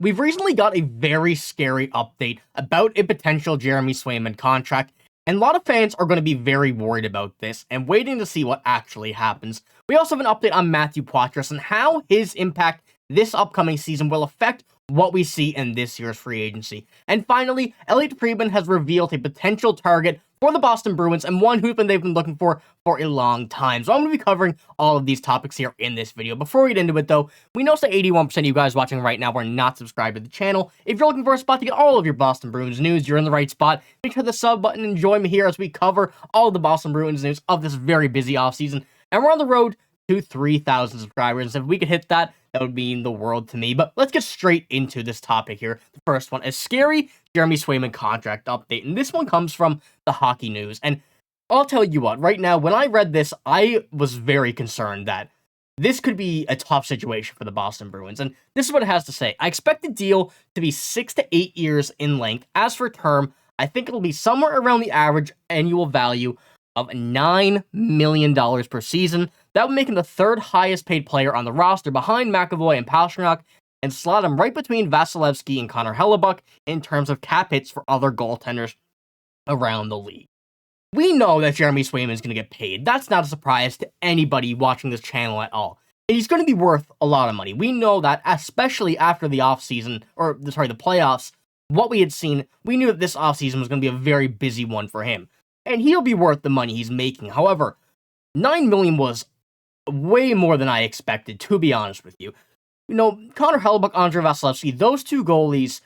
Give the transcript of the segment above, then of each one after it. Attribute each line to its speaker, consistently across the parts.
Speaker 1: We've recently got a very scary update about a potential Jeremy Swayman contract, and a lot of fans are going to be very worried about this and waiting to see what actually happens. We also have an update on Matthew Poitras and how his impact this upcoming season will affect what we see in this year's free agency. And finally, Elliotte Friedman has revealed a potential target for the Boston Bruins and one who they've been looking for a long time. So I'm going to be covering all of these topics here in this video. Before we get into it though, we know that 81% of you guys watching right now are not subscribed to the channel. If you're looking for a spot to get all of your Boston Bruins news, you're in the right spot. Make sure to hit the sub button and join me here as we cover all of the Boston Bruins news of this very busy offseason. And we're on the road to 3,000 subscribers. If we could hit that, that would mean the world to me. But let's get straight into this topic here. The first one, a scary Jeremy Swayman contract update. And this one comes from the Hockey News. And I'll tell you what, right now, when I read this, I was very concerned that this could be a tough situation for the Boston Bruins. And this is what it has to say. I expect the deal to be 6 to 8 years in length. As for term, I think it'll be somewhere around the average annual value of $9 million per season. That would make him the third highest paid player on the roster behind McAvoy and Pastrnak, and slot him right between Vasilevsky and Connor Hellebuyck in terms of cap hits for other goaltenders around the league. We know that Jeremy Swayman is going to get paid. That's not a surprise to anybody watching this channel at all. And he's going to be worth a lot of money. We know that, especially after the offseason, the playoffs, what we had seen, we knew that this offseason was going to be a very busy one for him. And he'll be worth the money he's making. However, $9 million was way more than I expected, to be honest with you. You know, Connor Hellebuyck, Andrei Vasilevsky, those two goalies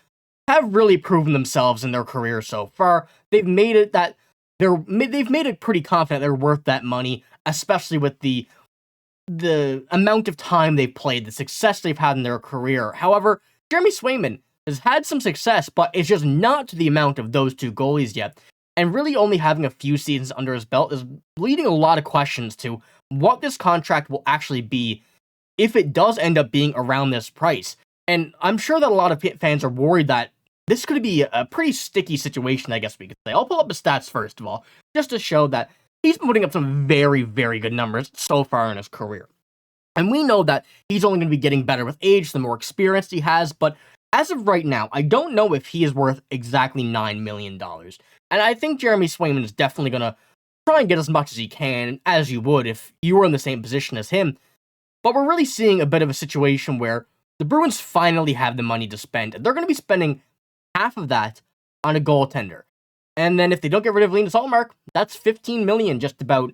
Speaker 1: have really proven themselves in their career so far. They've made it pretty confident they're worth that money, especially with the amount of time they've played, the success they've had in their career. However, Jeremy Swayman has had some success, but it's just not to the amount of those two goalies yet. And really only having a few seasons under his belt is leading a lot of questions to what this contract will actually be if it does end up being around this price. And I'm sure that a lot of fans are worried that this could be a pretty sticky situation, I guess we could say. I'll pull up the stats first of all, just to show that he's been putting up some very, very good numbers so far in his career. And we know that he's only going to be getting better with age, the more experience he has, but as of right now, I don't know if he is worth exactly $9 million. And I think Jeremy Swayman is definitely going to try and get as much as he can, as you would if you were in the same position as him. But we're really seeing a bit of a situation where the Bruins finally have the money to spend. They're going to be spending half of that on a goaltender. And then if they don't get rid of Linus Ullmark, that's $15 million just about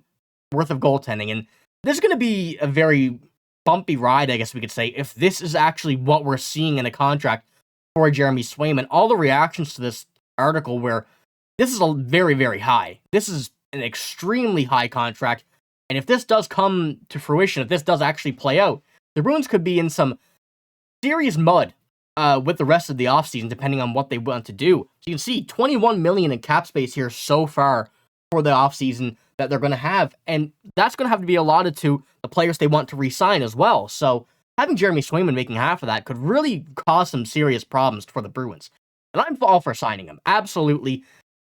Speaker 1: worth of goaltending. And this is going to be a very bumpy ride, I guess we could say, if this is actually what we're seeing in a contract for Jeremy Swayman. All the reactions to this article where this is a very, very high. This is an extremely high contract. And if this does come to fruition, if this does actually play out, the Bruins could be in some serious mud with the rest of the offseason, depending on what they want to do. So you can see $21 million in cap space here so far for the offseason that they're going to have. And that's going to have to be allotted to the players they want to re-sign as well. So having Jeremy Swayman making half of that could really cause some serious problems for the Bruins. And I'm all for signing him. Absolutely.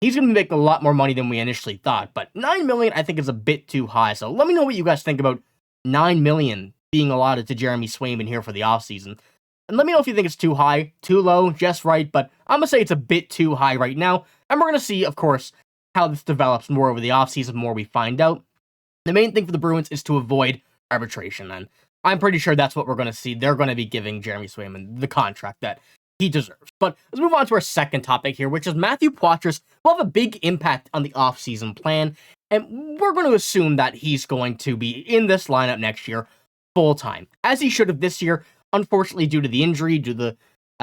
Speaker 1: He's going to be making a lot more money than we initially thought. But $9 million, I think, is a bit too high. So let me know what you guys think about $9 million being allotted to Jeremy Swayman here for the offseason. And let me know if you think it's too high, too low, just right. But I'm going to say it's a bit too high right now. And we're going to see, of course, how this develops more over the offseason, the more we find out. The main thing for the Bruins is to avoid arbitration. And I'm pretty sure that's what we're going to see. They're going to be giving Jeremy Swayman the contract that he deserves. But let's move on to our second topic here, which is Matthew Poitras will have a big impact on the offseason plan. And we're going to assume that he's going to be in this lineup next year full-time, as he should have this year. Unfortunately, due to the injury, due to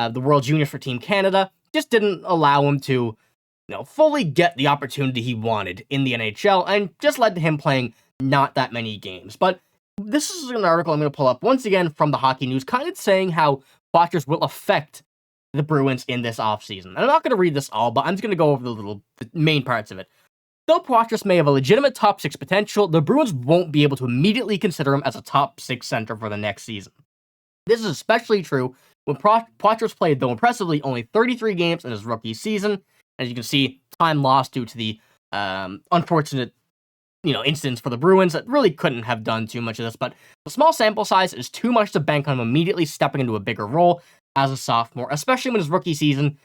Speaker 1: the World Juniors for Team Canada, just didn't allow him to fully get the opportunity he wanted in the NHL, and just led to him playing not that many games. But this is an article I'm going to pull up once again from the Hockey News, kind of saying how Poitras will affect the Bruins in this offseason. And I'm not going to read this all, but I'm just going to go over the main parts of it. Though Poitras may have a legitimate top 6 potential, the Bruins won't be able to immediately consider him as a top 6 center for the next season. This is especially true when Poitras played, though impressively, only 33 games in his rookie season. As you can see, time lost due to the unfortunate incidents for the Bruins that really couldn't have done too much of this. But the small sample size is too much to bank on him immediately stepping into a bigger role. as a sophomore, especially when his rookie season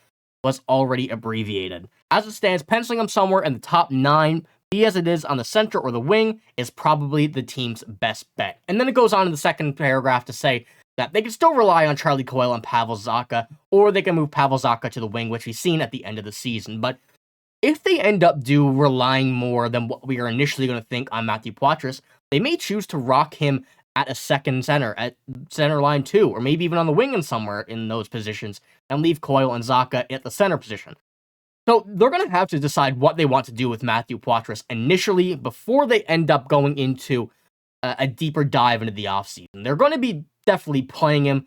Speaker 1: was already abbreviated. As it stands, penciling him somewhere in the top 9, be as it is on the center or the wing, is probably the team's best bet. And then it goes on in the second paragraph to say that they can still rely on Charlie Coyle and Pavel Zacha, or they can move Pavel Zacha to the wing, which we've seen at the end of the season. But if they end up relying more than what we are initially going to think on Matthew Poitras, they may choose to rock him at a second center, at center line 2, or maybe even on the wing and somewhere in those positions, and leave Coyle and Zacha at the center position. So they're going to have to decide what they want to do with Matthew Poitras initially before they end up going into a deeper dive into the offseason. They're going to be definitely playing him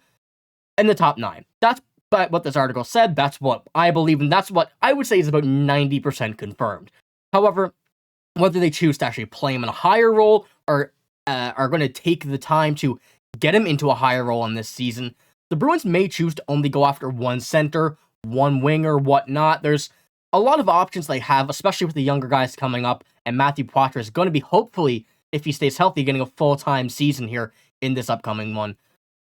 Speaker 1: in the top 9. That's what this article said. That's what I believe, and that's what I would say is about 90% confirmed. However, whether they choose to actually play him in a higher role or are going to take the time to get him into a higher role in this season, the Bruins may choose to only go after one center, one winger, whatnot. There's a lot of options they have, especially with the younger guys coming up, and Matthew Poitras is going to be, hopefully, if he stays healthy, getting a full-time season here in this upcoming one.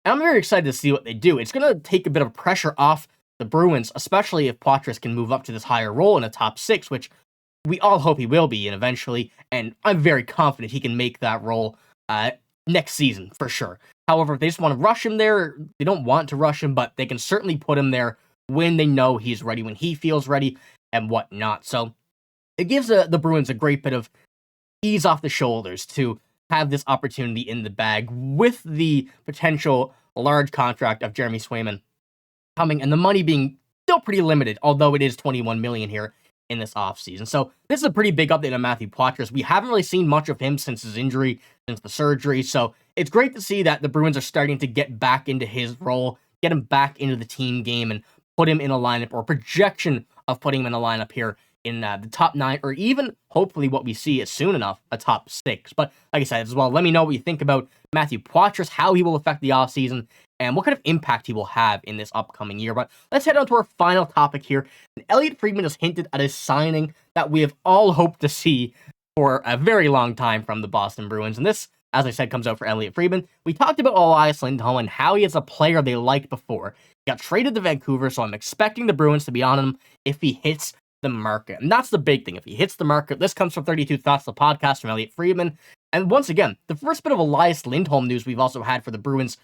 Speaker 1: And I'm very excited to see what they do. It's going to take a bit of pressure off the Bruins, especially if Poitras can move up to this higher role in a top 6, which we all hope he will be, and eventually, and I'm very confident he can make that role next season, for sure. However, if they just want to rush him there, they don't want to rush him, but they can certainly put him there when they know he's ready, when he feels ready, and whatnot. So it gives the Bruins a great bit of ease off the shoulders to have this opportunity in the bag with the potential large contract of Jeremy Swayman coming, and the money being still pretty limited, although it is $21 million here in this offseason. So this is a pretty big update on Matthew Poitras. We haven't really seen much of him since his injury, since the surgery, so it's great to see that the Bruins are starting to get back into his role, get him back into the team game, and put him in a lineup, or projection of putting him in a lineup here in the top 9, or even, hopefully, what we see is soon enough, a top 6. But like I said as well, let me know what you think about Matthew Poitras, how he will affect the offseason, and what kind of impact he will have in this upcoming year. But let's head on to our final topic here. And Elliotte Friedman has hinted at a signing that we have all hoped to see for a very long time from the Boston Bruins. And this, as I said, comes out for Elliotte Friedman. We talked about Elias Lindholm and how he is a player they liked before. He got traded to Vancouver, so I'm expecting the Bruins to be on him if he hits the market. And that's the big thing. If he hits the market, this comes from 32 Thoughts, the podcast from Elliotte Friedman. And once again, the first bit of Elias Lindholm news we've also had for the Bruins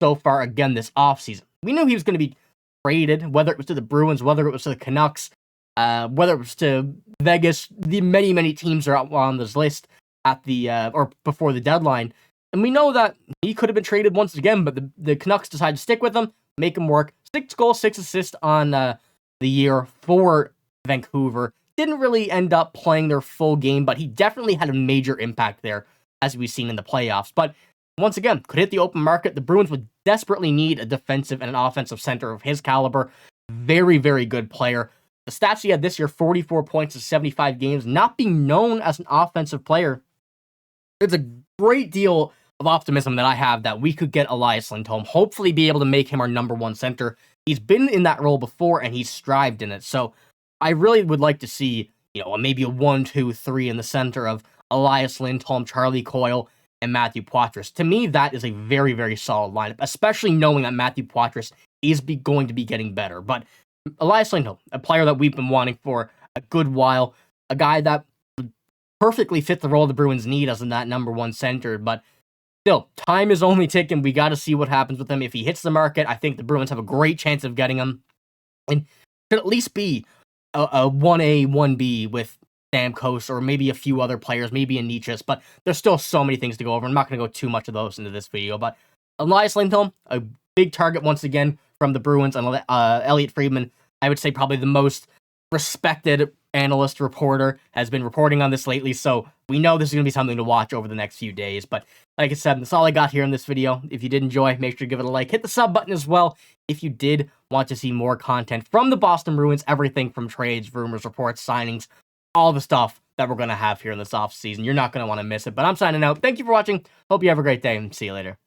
Speaker 1: so far, again, this offseason. We knew he was going to be traded, whether it was to the Bruins, whether it was to the Canucks, whether it was to Vegas. The many, many teams are on this list at the or before the deadline. And we know that he could have been traded once again, but the Canucks decided to stick with him, make him work. 6 goals, 6 assists on the year for Vancouver. Didn't really end up playing their full game, but he definitely had a major impact there, as we've seen in the playoffs. But once again, could hit the open market. The Bruins would desperately need a defensive and an offensive center of his caliber. Very, very good player. The stats he had this year, 44 points in 75 games, not being known as an offensive player. There's a great deal of optimism that I have that we could get Elias Lindholm, hopefully be able to make him our number 1 center. He's been in that role before, and he's strived in it. So I really would like to see, maybe a 1, 2, 3 in the center of Elias Lindholm, Charlie Coyle, and Matthew Poitras. To me, that is a very, very solid lineup, especially knowing that Matthew Poitras is going to be getting better. But Elias Lindholm, a player that we've been wanting for a good while, a guy that would perfectly fit the role the Bruins need as in that number 1 center. But still, time is only ticking. We got to see what happens with him. If he hits the market, I think the Bruins have a great chance of getting him, and should at least be a 1A, 1B with Stamkos, or maybe a few other players, maybe a Nichas, but there's still so many things to go over. I'm not going to go too much of those into this video, but Elias Lindholm, a big target once again from the Bruins, and Elliotte Friedman, I would say probably the most respected analyst reporter, has been reporting on this lately, so we know this is going to be something to watch over the next few days. But like I said, that's all I got here in this video. If you did enjoy, make sure to give it a like, hit the sub button as well if you did want to see more content from the Boston Bruins, everything from trades, rumors, reports, signings, all the stuff that we're going to have here in this offseason. You're not going to want to miss it, but I'm signing out. Thank you for watching. Hope you have a great day, and see you later.